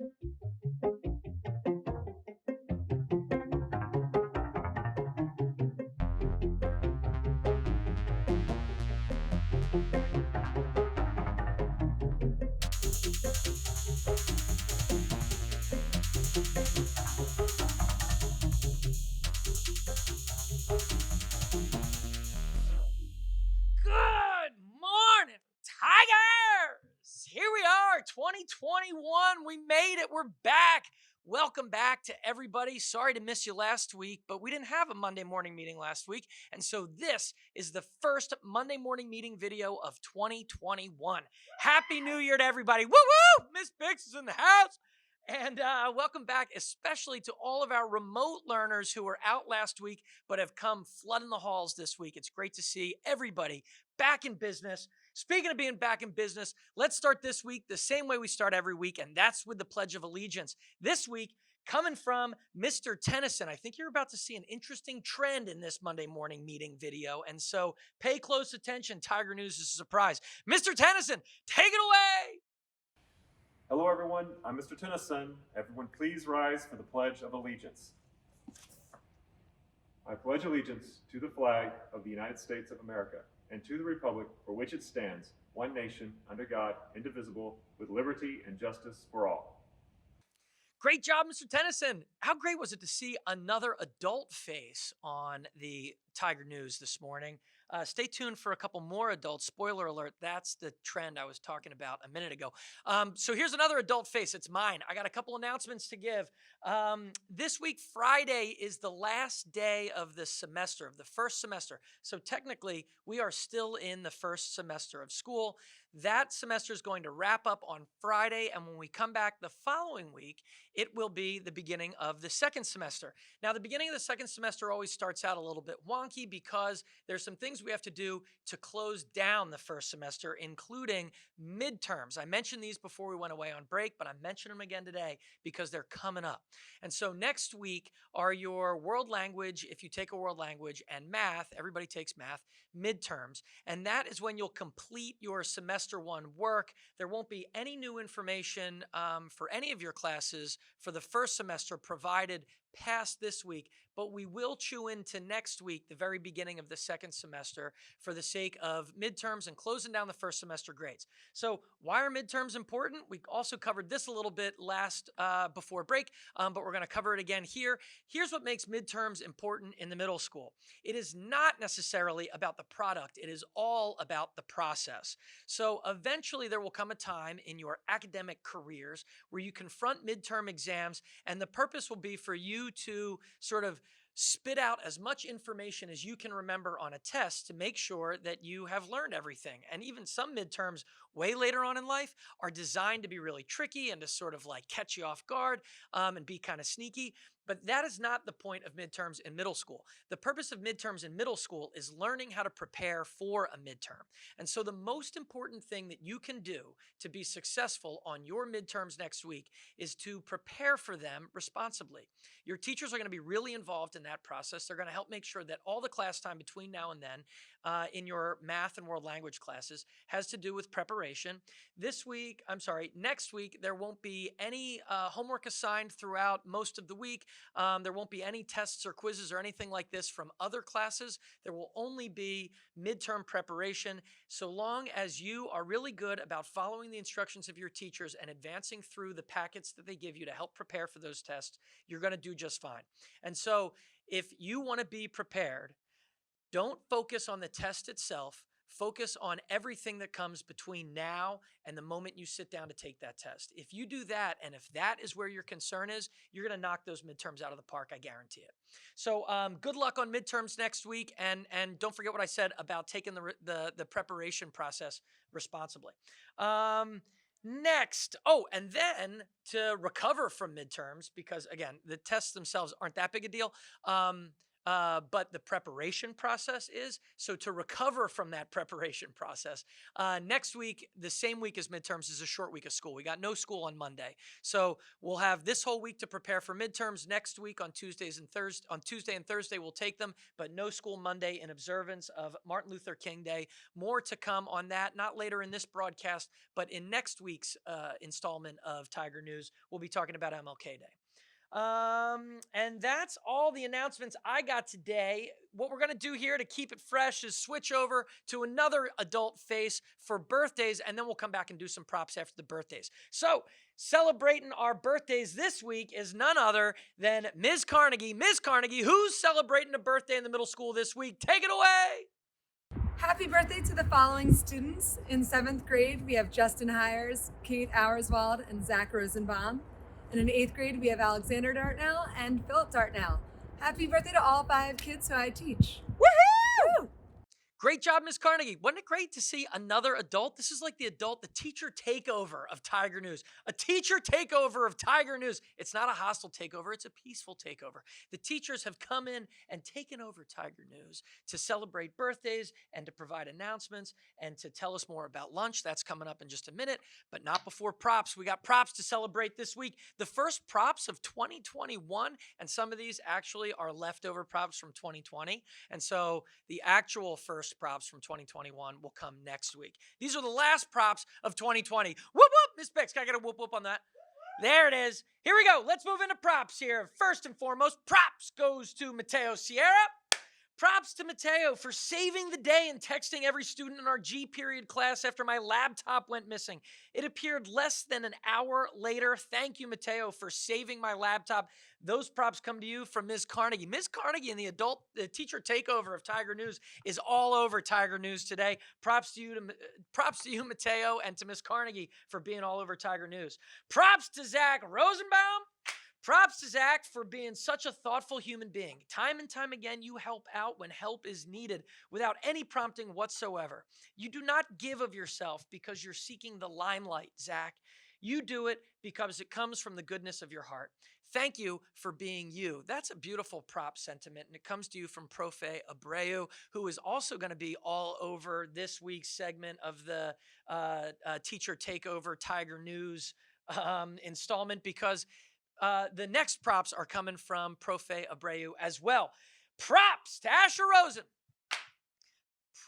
Good morning, Tigers! Here we are, 2021. We made it. We're back. Welcome back to everybody. Sorry to miss you last week, but we didn't have a Monday morning meeting last week. And so this is the first Monday morning meeting video of 2021. Happy New Year to everybody. Woo woo! Miss Bix is in the house. And welcome back, especially to all of our remote learners who were out last week but have come flooding the halls this week. It's great to see everybody back in business. Speaking of being back in business, let's start this week the same way we start every week, and that's with the Pledge of Allegiance. This week, coming from Mr. Tennyson, I think you're about to see an interesting trend in this Monday morning meeting video, and so pay close attention. Tiger News is a surprise. Mr. Tennyson, take it away. Hello, everyone. I'm Mr. Tennyson. Everyone, please rise for the Pledge of Allegiance. I pledge allegiance to the flag of the United States of America and to the republic for which it stands, one nation, under God, indivisible, with liberty and justice for all. Great job, Mr. Tennyson. How great was it to see another adult face on the Tiger News this morning? Stay tuned for a couple more adults. Spoiler alert, that's the trend I was talking about a minute ago. So here's another adult face. It's mine. I got a couple announcements to give. This week, Friday, is the last day of the semester, of the first semester. So technically, we are still in the first semester of school. That semester is going to wrap up on Friday. And when we come back the following week, it will be the beginning of the second semester. Now, the beginning of the second semester always starts out a little bit wonky because there's some things we have to do to close down the first semester, including midterms. I mentioned these before we went away on break, but I'm mentioning them again today because they're coming up. And so next week are your world language, if you take a world language, and math, everybody takes math, midterms. And that is when you'll complete your semester one work. There won't be any new information for any of your classes for the first semester provided past this week, but we will chew into next week, the very beginning of the second semester, for the sake of midterms and closing down the first semester grades. So why are midterms important? We also covered this a little bit last before break, but we're going to cover it again here. Here's what makes midterms important in the middle school. It is not necessarily about the product. It is all about the process. So eventually there will come a time in your academic careers where you confront midterm exams, and the purpose will be for you to sort of spit out as much information as you can remember on a test to make sure that you have learned everything. And even some midterms way later on in life are designed to be really tricky and to sort of like catch you off guard and be kind of sneaky. But that is not the point of midterms in middle school. The purpose of midterms in middle school is learning how to prepare for a midterm. And so the most important thing that you can do to be successful on your midterms next week is to prepare for them responsibly. Your teachers are going to be really involved in that process. They're going to help make sure that all the class time between now and then in your math and world language classes has to do with preparation. Next week, there won't be any homework assigned throughout most of the week. There won't be any tests or quizzes or anything like this from other classes. There will only be midterm preparation. So long as you are really good about following the instructions of your teachers and advancing through the packets that they give you to help prepare for those tests, you're going to do just fine. And so if you want to be prepared, don't focus on the test itself. Focus on everything that comes between now and the moment you sit down to take that test. If you do that, and if that is where your concern is, you're going to knock those midterms out of the park. I guarantee it. So good luck on midterms next week, and don't forget what I said about taking the preparation process responsibly. Next. Oh, and then to recover from midterms, because again, the tests themselves aren't that big a deal. but the preparation process is. So to recover from that preparation process, next week, the same week as midterms, is a short week of school. We got no school on Monday. So we'll have this whole week to prepare for midterms. Next week on Tuesday and Thursday, we'll take them, but no school Monday in observance of Martin Luther King Day. More to come on that, not later in this broadcast, but in next week's installment of Tiger News. We'll be talking about MLK Day. And that's all the announcements I got today. What we're going to do here to keep it fresh is switch over to another adult face for birthdays, and then we'll come back and do some props after the birthdays. So, celebrating our birthdays this week is none other than Ms. Carnegie. Ms. Carnegie, who's celebrating a birthday in the middle school this week? Take it away. Happy birthday to the following students. In 7th grade, we have Justin Hires, Kate Auerswald, and Zach Rosenbaum. And in 8th grade, we have Alexander Dartnell and Philip Dartnell. Happy birthday to all 5 kids who I teach. Woohoo! Great job, Ms. Carnegie. Wasn't it great to see another adult? This is like the teacher takeover of Tiger News. A teacher takeover of Tiger News. It's not a hostile takeover. It's a peaceful takeover. The teachers have come in and taken over Tiger News to celebrate birthdays and to provide announcements and to tell us more about lunch. That's coming up in just a minute, but not before props. We got props to celebrate this week. The first props of 2021, and some of these actually are leftover props from 2020. And so the actual first props from 2021 will come next week. These are the last props of 2020. Whoop, whoop. Miss Bix, can I get a whoop, whoop on that? There it is. Here we go. Let's move into props here. First and foremost, props goes to Mateo Sierra. Props to Mateo for saving the day and texting every student in our G period class after my laptop went missing. It appeared less than an hour later. Thank you, Mateo, for saving my laptop. Those props come to you from Ms. Carnegie. Ms. Carnegie and the teacher takeover of Tiger News is all over Tiger News today. Props to you, Mateo, and to Ms. Carnegie for being all over Tiger News. Props to Zach Rosenbaum. Props to Zach for being such a thoughtful human being. Time and time again, you help out when help is needed without any prompting whatsoever. You do not give of yourself because you're seeking the limelight, Zach. You do it because it comes from the goodness of your heart. Thank you for being you. That's a beautiful prop sentiment, and it comes to you from Profe Abreu, who is also going to be all over this week's segment of the Teacher Takeover Tiger News installment, because the next props are coming from Profe Abreu as well. Props to Asher Rosen.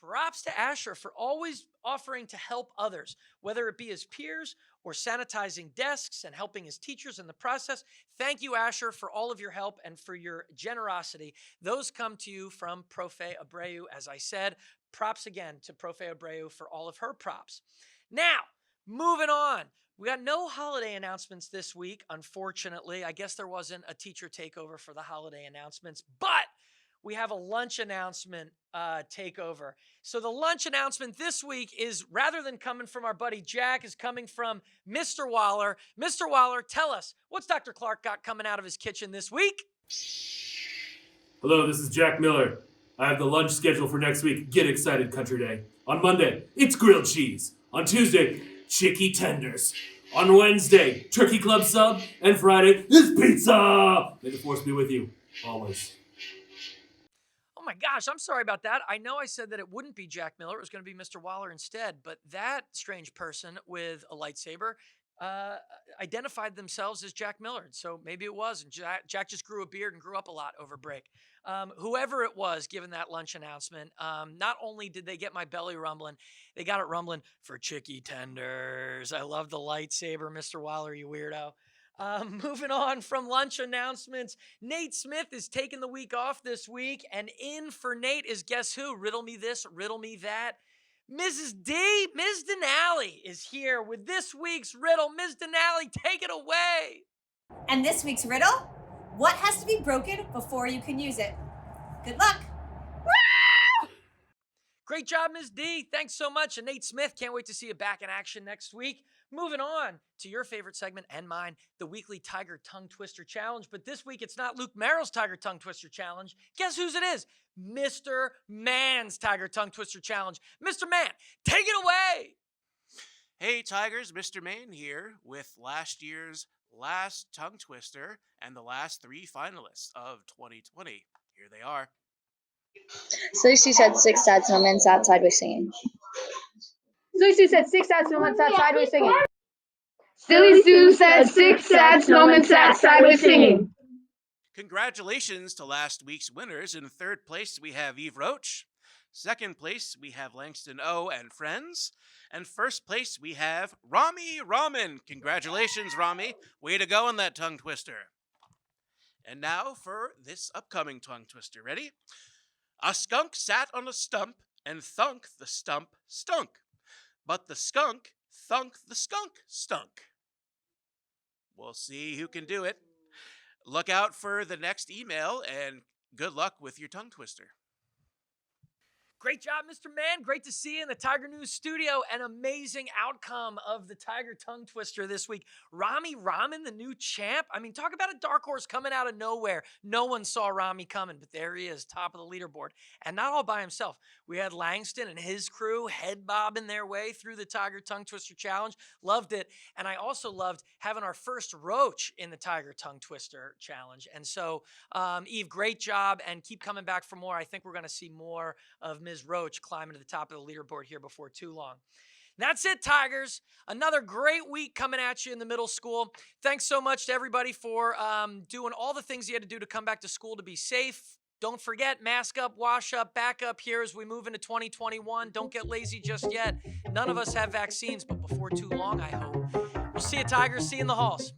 Props to Asher for always offering to help others, whether it be his peers or sanitizing desks and helping his teachers in the process. Thank you, Asher, for all of your help and for your generosity. Those come to you from Profe Abreu. As I said, props again to Profe Abreu for all of her props. Now, moving on. We got no holiday announcements this week, unfortunately. I guess there wasn't a teacher takeover for the holiday announcements, but we have a lunch announcement takeover. So the lunch announcement this week is, rather than coming from our buddy Jack, is coming from Mr. Waller. Mr. Waller, tell us, what's Dr. Clark got coming out of his kitchen this week? Hello, this is Jack Miller. I have the lunch schedule for next week. Get excited, Country Day. On Monday, it's grilled cheese. On Tuesday, chicky tenders. On Wednesday, turkey club sub. And Friday, is pizza! May the force be with you, always. Oh my gosh, I'm sorry about that. I know I said that it wouldn't be Jack Miller. It was going to be Mr. Waller instead. But that strange person with a lightsaber identified themselves as Jack Miller. So maybe it was. And Jack just grew a beard and grew up a lot over break. Whoever it was given that lunch announcement, not only did they get my belly rumbling, they got it rumbling for chicky tenders. I love the lightsaber, Mr. Waller, you weirdo. Moving on from lunch announcements, Nate Smith is taking the week off this week, and in for Nate is, guess who? Riddle me this, riddle me that. Ms. Denali is here with this week's riddle. Ms. Denali, take it away. And this week's riddle, what has to be broken before you can use it? Good luck. Great job, Ms. D. Thanks so much. And Nate Smith, can't wait to see you back in action next week. Moving on to your favorite segment and mine, the weekly Tiger Tongue Twister Challenge. But this week, it's not Luke Merrill's Tiger Tongue Twister Challenge. Guess whose it is? Mr. Mann's Tiger Tongue Twister Challenge. Mr. Mann, take it away. Hey Tigers, Mr. Mann here with last year's last tongue twister and the last 3 finalists of 2020. Here they are. Stacey said 6 sats, no men sat sideways singing. Stacey said 6 sats, no men sat sideways singing. Silly Sue said 6 sats, no one sat sideways singing. Congratulations to last week's winners. In third place, we have Eve Roach. Second place, we have Langston O and friends. And first place, we have Rami Raman. Congratulations, Rami. Way to go on that tongue twister. And now for this upcoming tongue twister. Ready? A skunk sat on a stump and thunk the stump stunk. But the skunk thunk the skunk stunk. We'll see who can do it. Look out for the next email and good luck with your tongue twister. Great job, Mr. Man. Great to see you in the Tiger News studio. An amazing outcome of the Tiger Tongue Twister this week. Rami Raman, the new champ. I mean, talk about a dark horse coming out of nowhere. No one saw Rami coming, but there he is, top of the leaderboard. And not all by himself. We had Langston and his crew head bobbing their way through the Tiger Tongue Twister Challenge. Loved it. And I also loved having our first Roach in the Tiger Tongue Twister Challenge. And so, Eve, great job. And keep coming back for more. I think we're going to see more of Ms. Roach climbing to the top of the leaderboard here before too long. And that's it, Tigers. Another great week coming at you in the middle school. Thanks so much to everybody for doing all the things you had to do to come back to school to be safe. Don't forget, mask up, wash up, back up here as we move into 2021. Don't get lazy just yet. None of us have vaccines, but before too long, I hope. We'll see you, Tigers. See you in the halls.